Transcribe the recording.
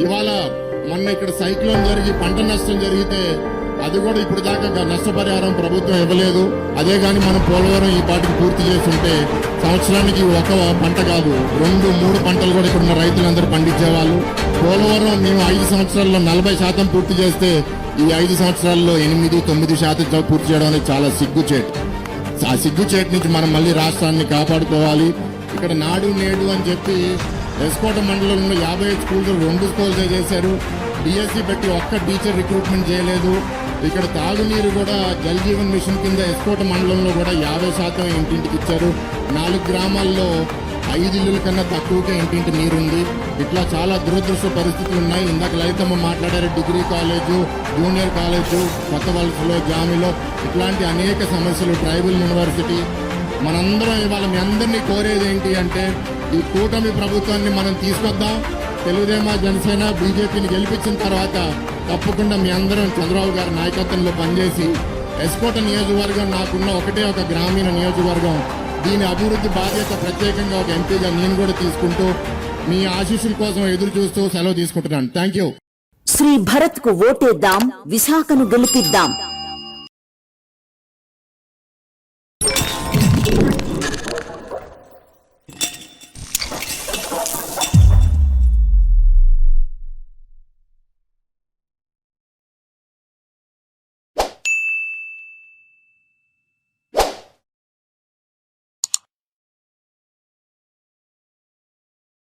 ఇవాళ మొన్న ఇక్కడ సైక్లోన్ జరిగి పంట నష్టం జరిగితే అది కూడా ఇప్పుడు దాకా నష్టపరిహారం ప్రభుత్వం ఇవ్వలేదు. అదే గాని మనం పోలవరం ఈ పాటికి పూర్తి చేస్తుంటే సంవత్సరానికి ఒక పంట కాదు 2-3 పంటలు కూడా ఇక్కడ ఉన్న రైతులందరూ పండించేవాళ్ళు. పోలవరం మేము 5 సంవత్సరాల్లో 40% పూర్తి చేస్తే ఈ 5 సంవత్సరాల్లో 8-9% పూర్తి చేయడం అనేది చాలా సిగ్గుచేటు. ఆ సిగ్గుచేటు నుంచి మనం మళ్ళీ రాష్ట్రాన్ని కాపాడుకోవాలి. ఇక్కడ నాడు నేడు అని చెప్పి ఎస్కోట మండలంలో 50 స్కూల్స్ 2 స్కూల్స్ చేశారు. డిఎస్సి పెట్టి ఒక్క టీచర్ రిక్రూట్మెంట్ చేయలేదు. ఇక్కడ తాగునీరు కూడా జల్ జీవన్ మిషన్ కింద ఎస్కోట మండలంలో కూడా 50% ఇంటింటికి ఇచ్చారు. 4 గ్రామాల్లో 5 ఇళ్ళల కన్నా తక్కువగా ఇంటింటి నీరుంది. ఇట్లా చాలా దురదృష్ట పరిస్థితులు ఉన్నాయి. ఇందాక లలితమ్మ మాట్లాడారు, డిగ్రీ కాలేజు, జూనియర్ కాలేజు, కొత్త వలసలో, జామిలో ఇట్లాంటి అనేక సమస్యలు, ట్రైబల్ యూనివర్సిటీ. మనందరం ఇవాళ మీ అందరినీ కోరేది ఏంటి అంటే ఈ కూటమి ప్రభుత్వాన్ని మనం తీసుకొద్దాం. తెలుగుదేశం, జనసేన, బీజేపీని గెలిపించిన తర్వాత తప్పకుండా మీ అందరం చంద్రబాబు గారి నాయకత్వంలో పనిచేసి ఎస్కోట నియోజకవర్గం నాకున్న ఒకటే ఒక గ్రామీణ నియోజకవర్గం, దీని అభివృద్ధి బాధ్యత ప్రత్యేకంగా ఒక ఎంపీగా నేను కూడా తీసుకుంటూ మీ ఆశీస్సుల కోసం ఎదురు చూస్తూ సెలవు తీసుకుంటున్నాను. Thank you. శ్రీ భరత్ కు ఓటేద్దాం, విశాఖను గెలిపిద్దాం.